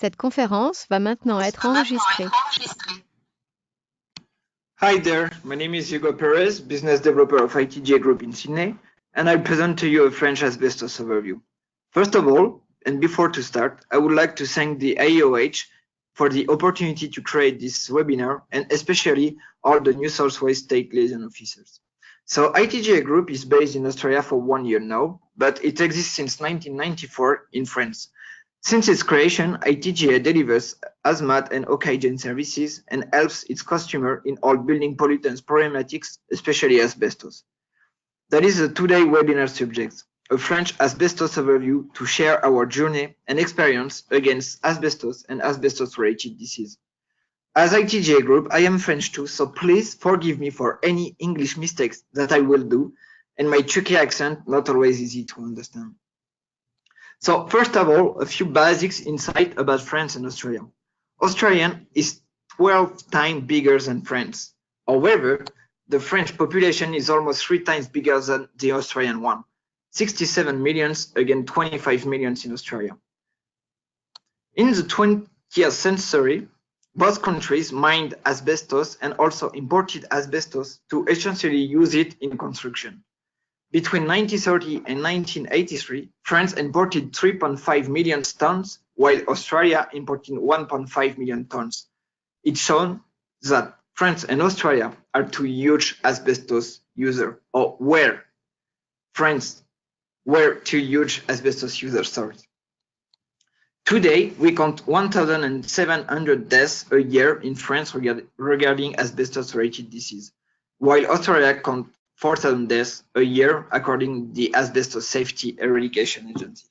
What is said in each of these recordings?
Cette conférence va maintenant être enregistrée. Hi there, my name is Hugo Perez, business developer of ITGA Group in Sydney, and I present to you a French asbestos overview. First of all, and before to start, I would like to thank the AOH for the opportunity to create this webinar, and especially all the New South Wales state liaison officers. So ITGA Group is based in Australia for 1 year now, but it exists since 1994 in France. Since its creation, ITGA delivers hazmat and oxygen services and helps its customers in all building pollutants problematics, especially asbestos. That is the today webinar subject, a French asbestos overview to share our journey and experience against asbestos and asbestos-related disease. As ITGA Group, I am French too, so please forgive me for any English mistakes that I will do, and my tricky accent not always easy to understand. So first of all, a few basics insight about France and Australia. Australia is 12 times bigger than France. However, the French population is almost 3 times bigger than the Australian one. 67 millions against 25 millions in Australia. In the 20th century, both countries mined asbestos and also imported asbestos to essentially use it in construction. Between 1930 and 1983, France imported 3.5 million tons, while Australia imported 1.5 million tons. It shows that France and Australia are two huge asbestos users, or were two huge asbestos users. Today, we count 1,700 deaths a year in France regarding asbestos-related disease, while Australia counts 4,000 deaths a year according to the Asbestos Safety Eradication Agency.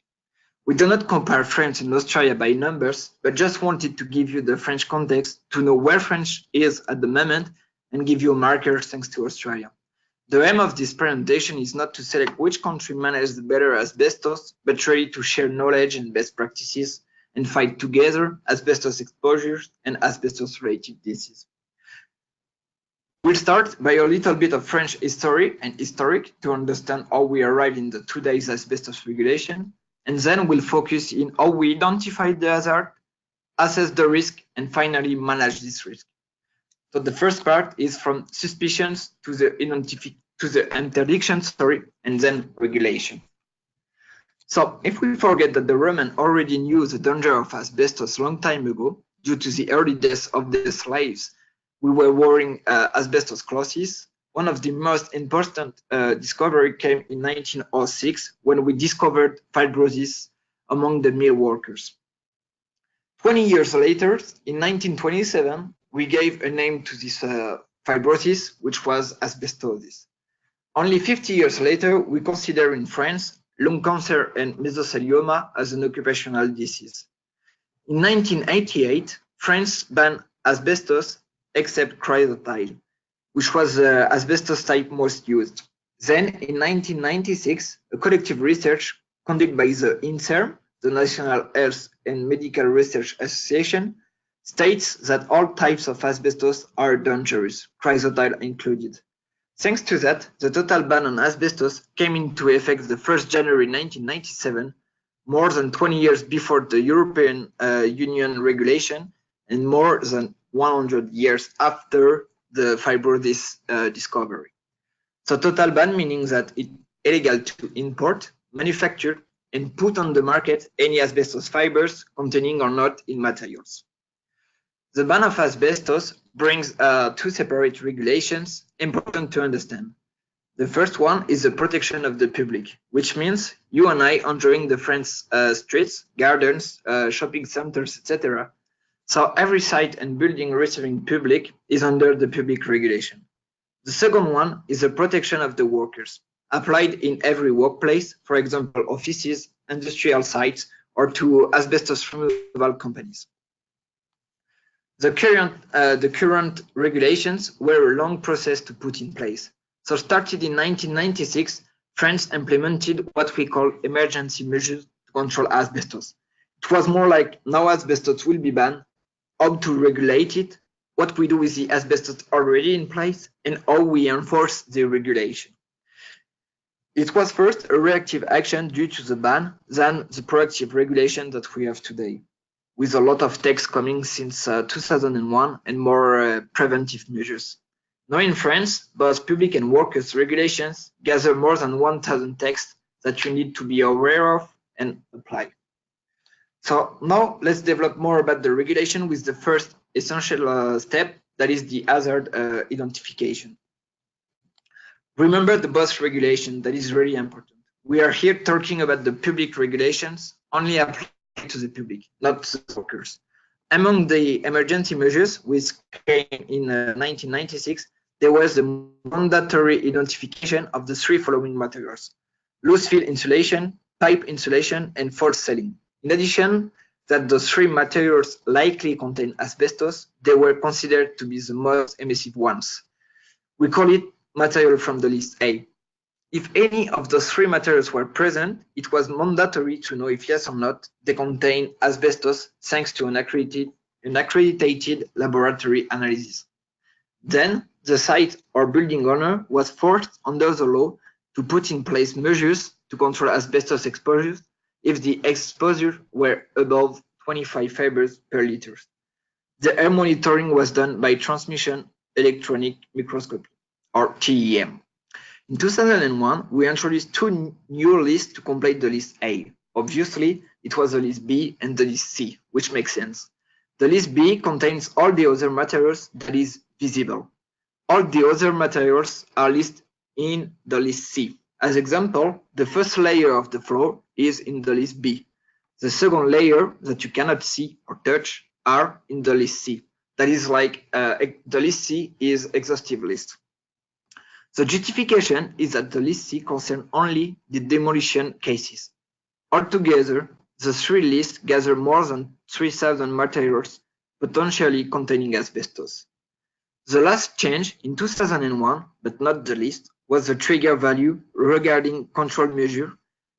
We do not compare France and Australia by numbers, but just wanted to give you the French context to know where France is at the moment and give you a marker thanks to Australia. The aim of this presentation is not to select which country manages the better asbestos, but really to share knowledge and best practices and fight together asbestos exposures and asbestos-related disease. We'll start by a little bit of French history and historic to understand how we arrived in the today's asbestos regulation, and then we'll focus in how we identify the hazard, assess the risk, and finally manage this risk. So the first part is from suspicions to the interdiction, and then regulation. So if we forget that the Romans already knew the danger of asbestos a long time ago due to the early deaths of their slaves, we were wearing asbestos clothes. One of the most important discovery came in 1906 when we discovered fibrosis among the mill workers. 20 years later, in 1927, we gave a name to this fibrosis, which was asbestosis. Only 50 years later, we consider in France lung cancer and mesothelioma as an occupational disease. In 1988, France banned asbestos except chrysotile, which was the asbestos type most used. Then, in 1996, a collective research conducted by the INSERM, the National Health and Medical Research Association, states that all types of asbestos are dangerous, chrysotile included. Thanks to that, the total ban on asbestos came into effect the 1st January 1997, more than 20 years before the European Union regulation and more than 100 years after the fibrosis discovery. So total ban meaning that it's illegal to import, manufacture, and put on the market any asbestos fibers containing or not in materials. The ban of asbestos brings two separate regulations important to understand. The first one is the protection of the public, which means you and I enjoying the French streets, gardens, shopping centers, etc. So every site and building receiving public is under the public regulation. The second one is the protection of the workers, applied in every workplace, for example, offices, industrial sites, or to asbestos removal companies. The current regulations were a long process to put in place. So started in 1996, France implemented what we call emergency measures to control asbestos. It was more like now asbestos will be banned, how to regulate it, what we do with the asbestos already in place, and how we enforce the regulation. It was first a reactive action due to the ban, then the proactive regulation that we have today. with a lot of text coming since 2001 and more preventive measures. Now in France, both public and workers' regulations gather more than 1,000 texts that you need to be aware of and apply. So now let's develop more about the regulation with the first essential step, that is the hazard identification. Remember the BOSS regulation, that is very important. We are here talking about the public regulations only applied to the public, not to the workers. Among the emergency measures which came in 1996, there was the mandatory identification of the three following materials: loose fill insulation, pipe insulation, and false ceiling. In addition, that the three materials likely contain asbestos, they were considered to be the most emissive ones. We call it material from the list A. If any of the three materials were present, it was mandatory to know if yes or not they contain asbestos thanks to an accredited laboratory analysis. Then the site or building owner was forced under the law to put in place measures to control asbestos exposure if the exposure were above 25 fibers per liter. The air monitoring was done by transmission electronic microscopy, or TEM. In 2001, we introduced two new lists to complete the list A. Obviously, it was the list B and the list C, which makes sense. The list B contains all the other materials that is visible. All the other materials are listed in the list C. As example, the first layer of the floor is in the list B. The second layer that you cannot see or touch are in the list C. That is like the list C is exhaustive list. The justification is that the list C concerns only the demolition cases. Altogether, the three lists gather more than 3,000 materials potentially containing asbestos. The last change in 2001, but not the least, was the trigger value regarding control measure,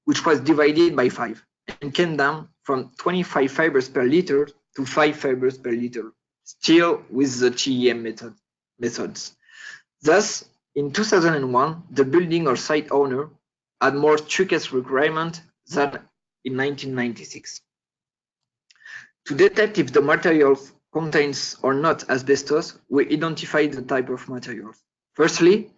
which was divided by 5 and came down from 25 fibers per liter to 5 fibers per liter, still with the TEM methods. Thus, in 2001, the building or site owner had more strictest requirement than in 1996. To detect if the material contains or not asbestos, we identify the type of materials. Firstly,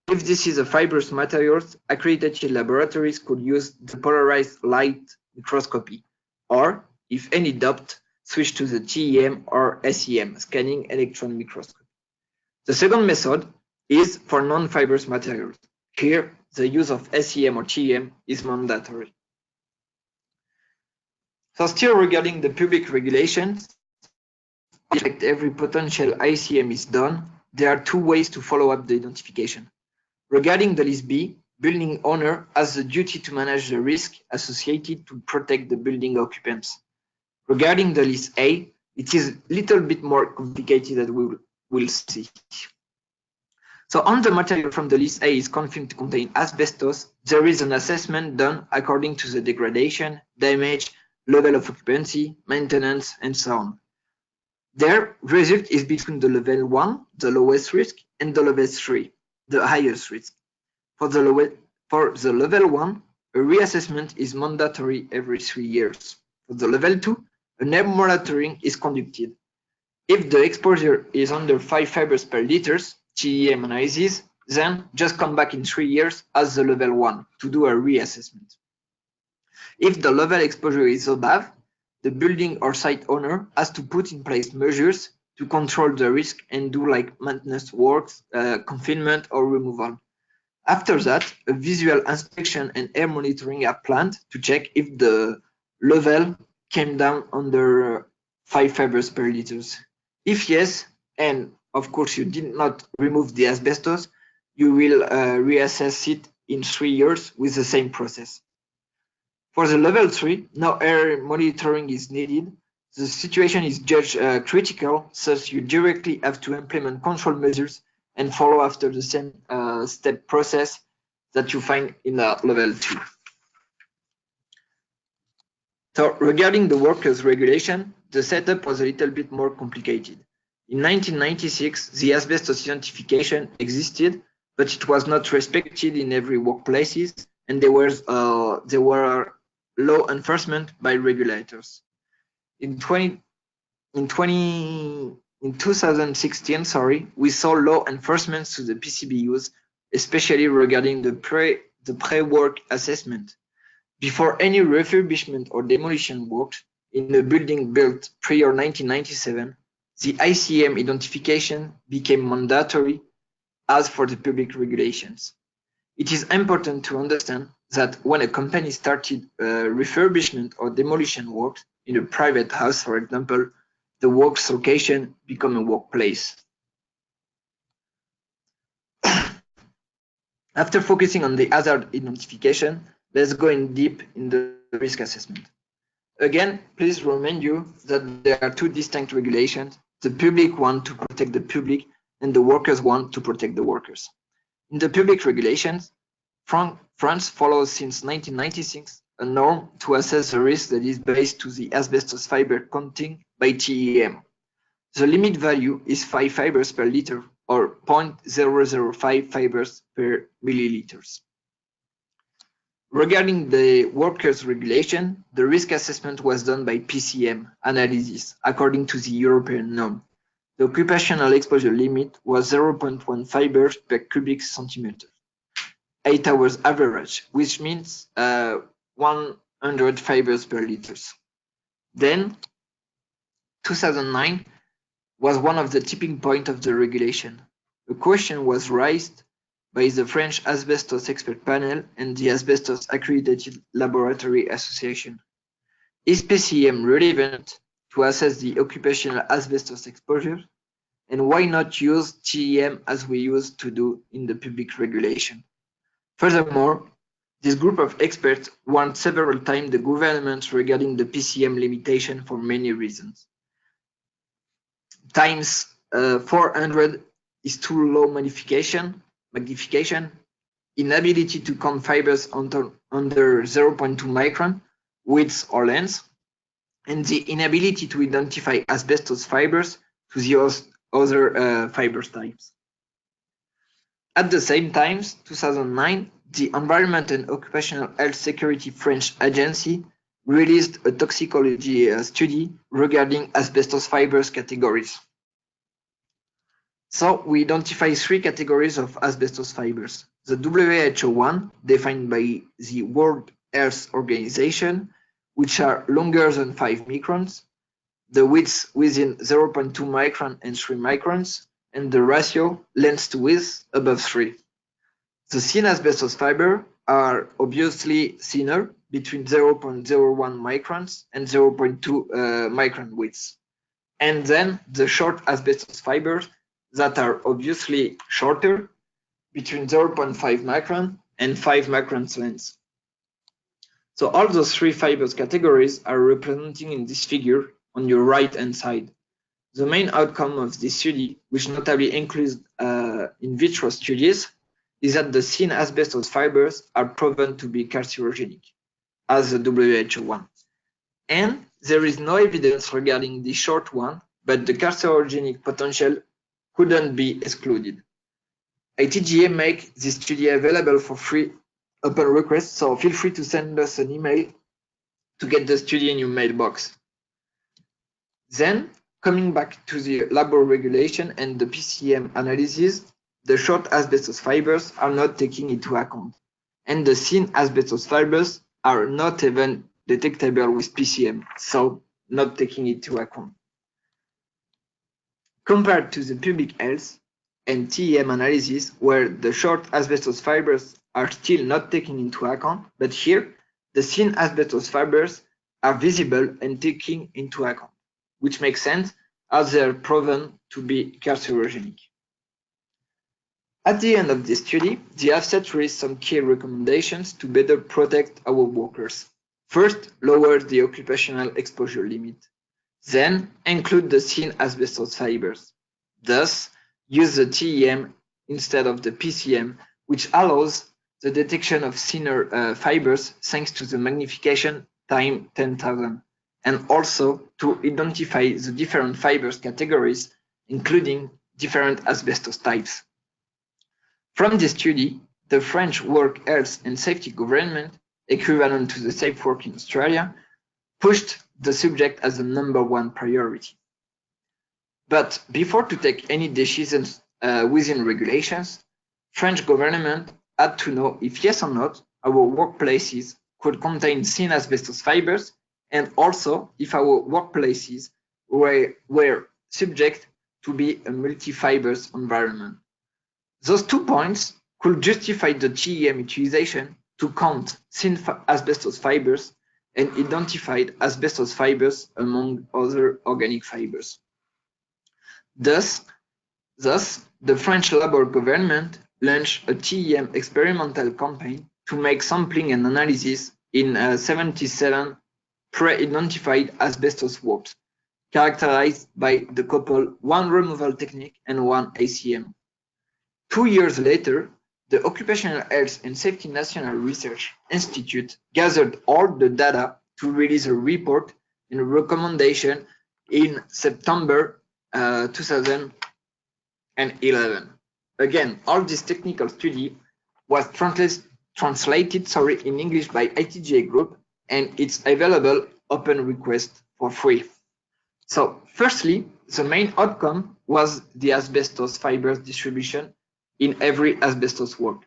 if this is a fibrous material, accredited laboratories could use the polarized light microscopy, or, if any doubt, switch to the TEM or SEM, scanning electron microscopy. The second method is for non-fibrous materials. Here, the use of SEM or TEM is mandatory. So still regarding the public regulations, if every potential ICM is done, there are two ways to follow up the identification. Regarding the list B, building owner has the duty to manage the risk associated to protect the building occupants. Regarding the list A, it is a little bit more complicated that we will see. So on the material from the list A is confirmed to contain asbestos, there is an assessment done according to the degradation, damage, level of occupancy, maintenance, and so on. Their result is between the level 1, the lowest risk, and the level 3, the highest risk. For the level 1, a reassessment is mandatory every 3 years. For the level 2, an air monitoring is conducted. If the exposure is under 5 fibers per liter, TEM analysis, then just come back in 3 years as the level 1 to do a reassessment. If the level exposure is above, the building or site owner has to put in place measures to control the risk and do like maintenance works, confinement or removal. After that, a visual inspection and air monitoring are planned to check if the level came down under 5 fibers per liter. If yes, and of course you did not remove the asbestos, you will reassess it in 3 years with the same process. For the level 3, no air monitoring is needed. The situation is judged critical, thus you directly have to implement control measures and follow after the same step process that you find in level 2. So regarding the workers' regulation, the setup was a little bit more complicated. In 1996, the asbestos identification existed, but it was not respected in every workplaces, and there were law enforcement by regulators. In 2016, we saw law enforcement to the PCBUs, especially regarding the pre-work assessment. Before any refurbishment or demolition works in a building built prior 1997, the ICM identification became mandatory as for the public regulations. It is important to understand that when a company started refurbishment or demolition works in a private house, for example, the works location become a workplace. After focusing on the hazard identification, let's go in deep in the risk assessment. Again, please remind you that there are two distinct regulations. The public one to protect the public and the workers one to protect the workers. In the public regulations, France follows since 1996 a norm to assess the risk that is based to the asbestos fiber content by TEM. The limit value is 5 fibers per liter or 0.005 fibers per milliliters. Regarding the workers' regulation, the risk assessment was done by PCM analysis according to the European norm. The occupational exposure limit was 0.1 fibers per cubic centimeter, 8 hours average, which means 100 fibers per liters. Then, 2009 was one of the tipping points of the regulation. A question was raised by the French Asbestos Expert Panel and the Asbestos Accredited Laboratory Association. Is PCM relevant to assess the occupational asbestos exposure? And why not use TEM as we used to do in the public regulation? Furthermore, this group of experts warned several times the government regarding the PCM limitation for many reasons. Times 400 is too low magnification, inability to count fibers under 0.2 micron width or length, and the inability to identify asbestos fibers to the other fiber types. At the same time, 2009, the Environment and Occupational Health Security French agency released a toxicology study regarding asbestos fibers categories. So we identify 3 categories of asbestos fibers. The WHO one, defined by the World Health Organization, which are longer than 5 microns, the width within 0.2 micron and 3 microns, and the ratio length to width above 3. The thin asbestos fiber are obviously thinner, between 0.01 microns and 0.2 micron width. And then the short asbestos fibers that are obviously shorter, between 0.5 micron and 5 microns length. So all those 3 fibers categories are represented in this figure on your right-hand side. The main outcome of this study, which notably includes in vitro studies, is that the thin asbestos fibers are proven to be carcinogenic, as the WHO one. And there is no evidence regarding the short one, but the carcinogenic potential couldn't be excluded. ITGA make this study available for free upon request, so feel free to send us an email to get the study in your mailbox. Then, coming back to the labor regulation and the PCM analysis, the short asbestos fibers are not taken into account, and the thin asbestos fibers are not even detectable with PCM, so not taking it into account. Compared to the public health and TEM analysis, where the short asbestos fibers are still not taken into account, but here, the thin asbestos fibers are visible and taken into account, which makes sense as they are proven to be carcinogenic. At the end of this study, the AFSET raised some key recommendations to better protect our workers. First, lower the occupational exposure limit. Then, include the thin asbestos fibers. Thus, use the TEM instead of the PCM, which allows the detection of thinner fibers thanks to the magnification time 10,000, and also to identify the different fibers categories, including different asbestos types. From this study, the French Work Health and Safety Government, equivalent to the Safe Work in Australia, pushed the subject as the #1 priority. But before to take any decisions within regulations, French government had to know if yes or not our workplaces could contain thin asbestos fibers, and also if our workplaces were subject to be a multi-fibers environment. Those 2 points could justify the TEM utilization to count thin asbestos fibers and identified asbestos fibers among other organic fibers. Thus, the French Labour government launched a TEM experimental campaign to make sampling and analysis in 77 pre-identified asbestos works, characterized by the couple one removal technique and one ACM. 2 years later, the Occupational Health and Safety National Research Institute gathered all the data to release a report and recommendation in September 2011. Again, all this technical study was translated in English by ITGA Group, and it's available open request for free. So firstly, the main outcome was the asbestos fibers distribution in every asbestos work.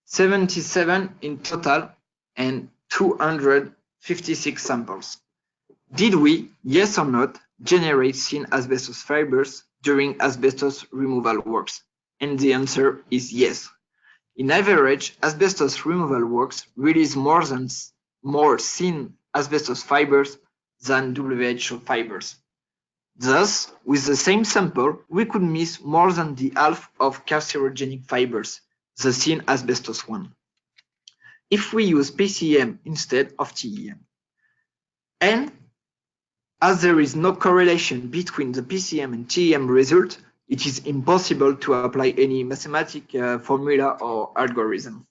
77 in total and 256 samples. Did we, yes or not, generate thin asbestos fibers during asbestos removal works? And the answer is yes. In average, asbestos removal works release more thin asbestos fibers than WHO fibers. Thus, with the same sample, we could miss more than the half of carcinogenic fibers, the thin asbestos one, if we use PCM instead of TEM. And as there is no correlation between the PCM and TEM result, it is impossible to apply any mathematical formula or algorithm.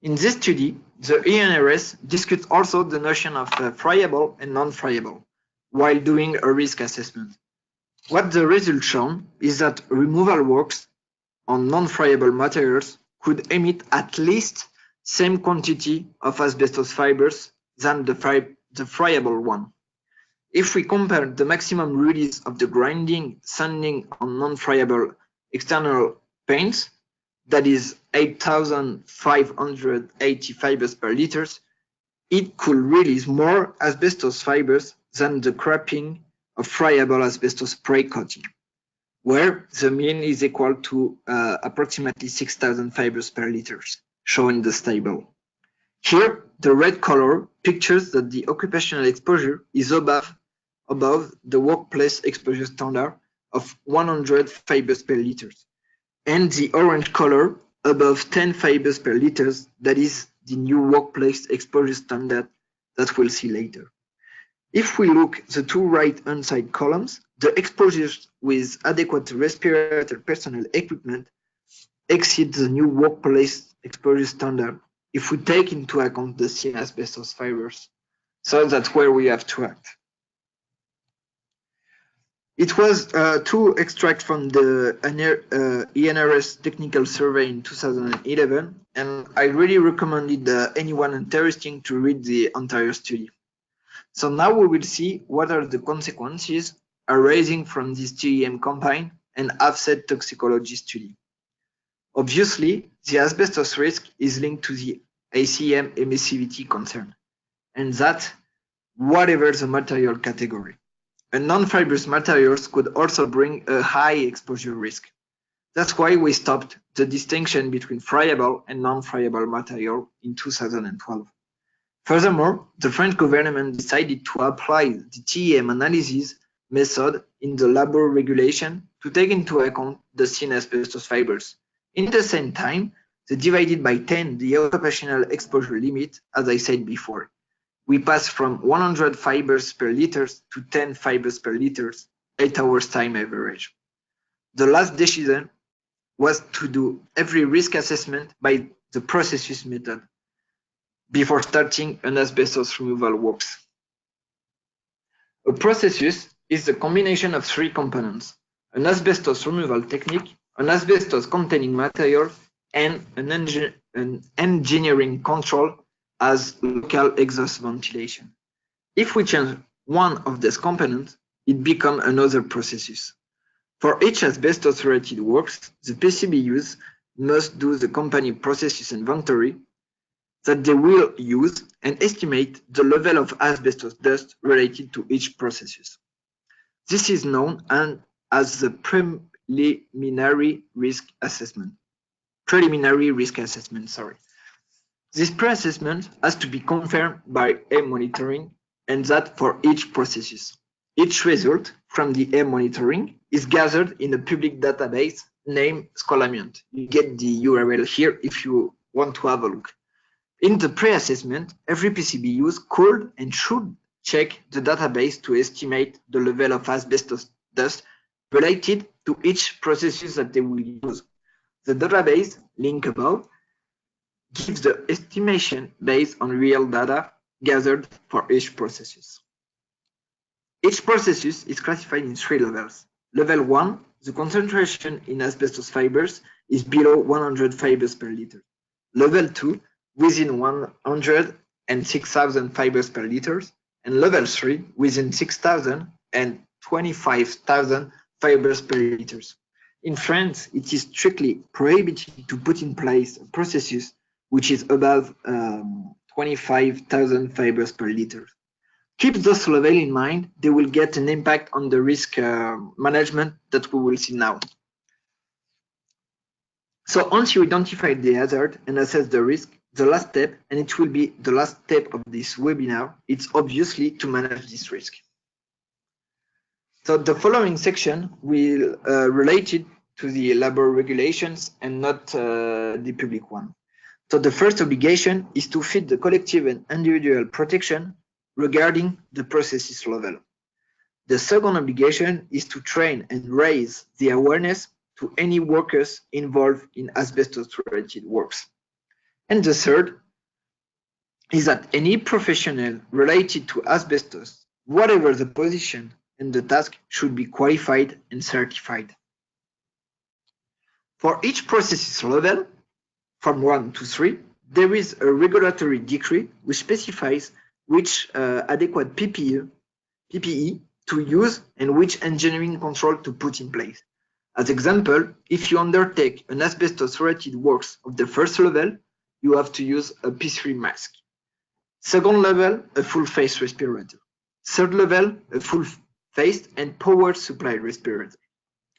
In this study, the ENRS discussed also the notion of friable and non-friable while doing a risk assessment. What the result shown is that removal works on non-friable materials could emit at least same quantity of asbestos fibers than the friable one. If we compare the maximum release of the grinding, sanding on non-friable external paints, that is 8,580 fibers per liter, it could release more asbestos fibers than the scraping of friable asbestos spray coating, where the mean is equal to approximately 6,000 fibers per liter, shown in the table. Here, the red color pictures that the occupational exposure is above the workplace exposure standard of 100 fibers per liter, and the orange color above 10 fibers per liter, that is the new workplace exposure standard that we'll see later. If we look at the two right-hand side columns, the exposures with adequate respirator personnel equipment exceed the new workplace exposure standard if we take into account the thin asbestos fibers. So that's where we have to act. It was two extracts from the ENRS technical survey in 2011, and I really recommended anyone interested to read the entire study. So now we will see what are the consequences arising from this TEM campaign and offset toxicology study. Obviously, the asbestos risk is linked to the ACM emissivity concern, and that whatever the material category. And non-fibrous materials could also bring a high exposure risk. That's why we stopped the distinction between friable and non-friable material in 2012. Furthermore, the French government decided to apply the TEM analysis method in the labor regulation to take into account the thin asbestos fibers. In the same time, they divided by 10 the occupational exposure limit, as I said before. We passed from 100 fibers per liter to 10 fibers per liter, 8 hours time average. The last decision was to do every risk assessment by the processus method before starting an asbestos removal works. A processus is the combination of three components: an asbestos removal technique, an asbestos containing material, and an engineering control as local exhaust ventilation. If we change one of these components, it becomes another processus. For each asbestos-related works, the PCBUs must do the company processus inventory that they will use and estimate the level of asbestos dust related to each processus. This is known as the preliminary risk assessment. This pre-assessment has to be confirmed by air monitoring, and that for each processus. Each result from the air monitoring is gathered in a public database named Scholamiant. You get the URL here if you want to have a look. In the pre-assessment, every PCBU could and should check the database to estimate the level of asbestos dust related to each processus that they will use. The database, linked above, gives the estimation based on real data gathered for each processus. Each processus is classified in 3 levels. Level 1, the concentration in asbestos fibers is below 100 fibers per liter. Level 2, within 100 and 6,000 fibers per liter, and level 3, within 6,000 and 25,000 fibers per liter. In France, it is strictly prohibited to put in place a processus which is above 25,000 fibers per liter. Keep those levels in mind, they will get an impact on the risk management that we will see now. So once you identify the hazard and assess the risk, the last step, and it will be the last step of this webinar, it's obviously to manage this risk. So the following section will relate it to the labor regulations and not the public one. So the first obligation is to fit the collective and individual protection regarding the processes level. The second obligation is to train and raise the awareness to any workers involved in asbestos-related works. And the third is that any professional related to asbestos, whatever the position and the task, should be qualified and certified. For each processes level, from 1 to 3, there is a regulatory decree which specifies which adequate PPE to use and which engineering control to put in place. As example, if you undertake an asbestos-related works of the first level, you have to use a P3 mask. Second level, a full-face respirator. Third level, a full-face and power supply respirator,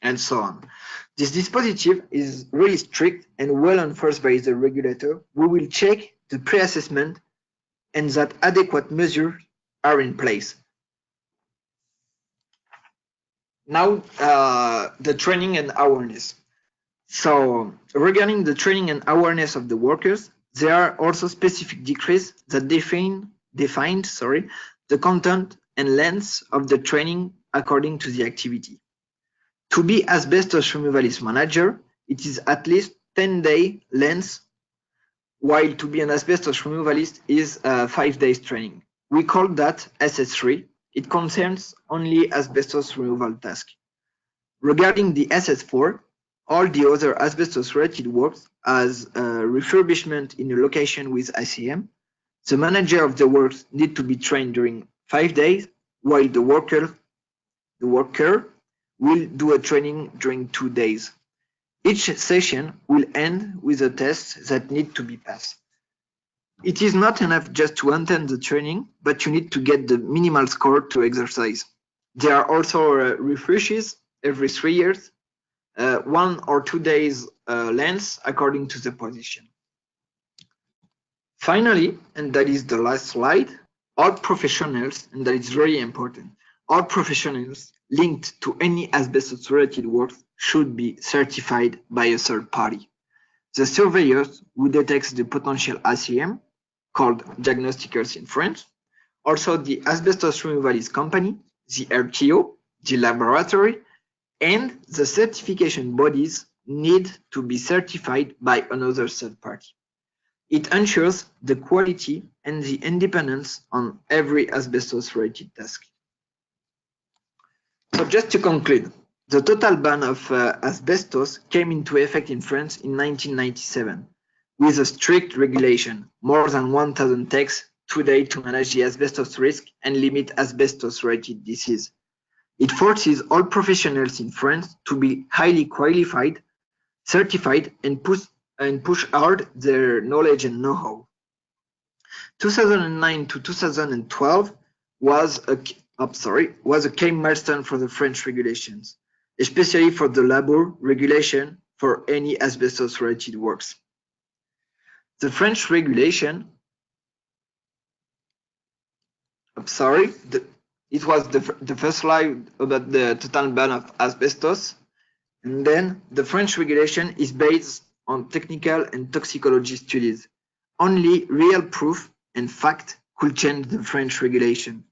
and so on. This dispositive is really strict and well enforced by the regulator, who will check the pre-assessment and that adequate measures are in place. Now, the training and awareness. So, regarding the training and awareness of the workers, there are also specific decrees that define the content and length of the training according to the activity. To be asbestos removalist manager, it is at least 10-day length, while to be an asbestos removalist is 5 days training. We call that SS3. It concerns only asbestos removal tasks. Regarding the SS4, all the other asbestos-related works, as refurbishment in a location with ICM, the manager of the works need to be trained during 5 days, while the worker will do a training during 2 days. Each session will end with a test that need to be passed. It is not enough just to attend the training, but you need to get the minimal score to exercise. There are also refreshes every 3 years, 1 or 2 days length according to the position. Finally, and that is the last slide, all professionals, and that is very important, all professionals linked to any asbestos-related works should be certified by a third party. The surveyors who detects the potential ACM, called diagnosticers in French, also the asbestos removalist company, the RTO, the laboratory, and the certification bodies need to be certified by another third party. It ensures the quality and the independence on every asbestos-related task. So just to conclude, the total ban of asbestos came into effect in France in 1997. with a strict regulation, more than 1,000 texts today to manage the asbestos risk and limit asbestos-related disease. It forces all professionals in France to be highly qualified, certified, and push hard their knowledge and know-how. 2009 to 2012 was a key milestone for the French regulations, especially for the labor regulation for any asbestos-related works. The French regulation, it was the first slide about the total ban of asbestos, and then the French regulation is based on technical and toxicology studies. Only real proof and fact could change the French regulation,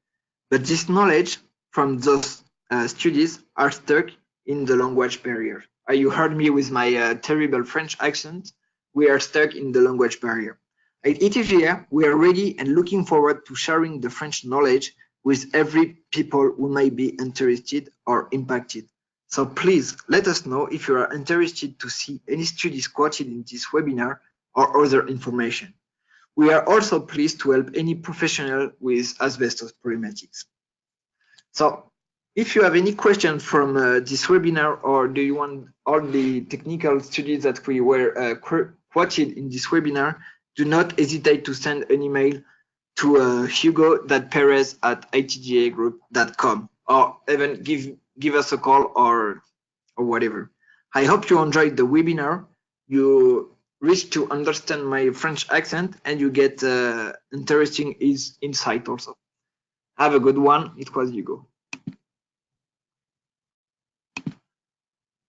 but this knowledge from those studies are stuck in the language barrier. You heard me with my terrible French accent. We are stuck in the language barrier. At ETGA, we are ready and looking forward to sharing the French knowledge with every people who may be interested or impacted. So please let us know if you are interested to see any studies quoted in this webinar or other information. We are also pleased to help any professional with asbestos problematics. So if you have any questions from this webinar, or do you want all the technical studies that we were quoted in this webinar, do not hesitate to send an email to hugo.perez@itgagroup.com, or even give us a call or whatever. I hope you enjoyed the webinar. You reach to understand my French accent, and you get interesting insight also. Have a good one. It was Hugo.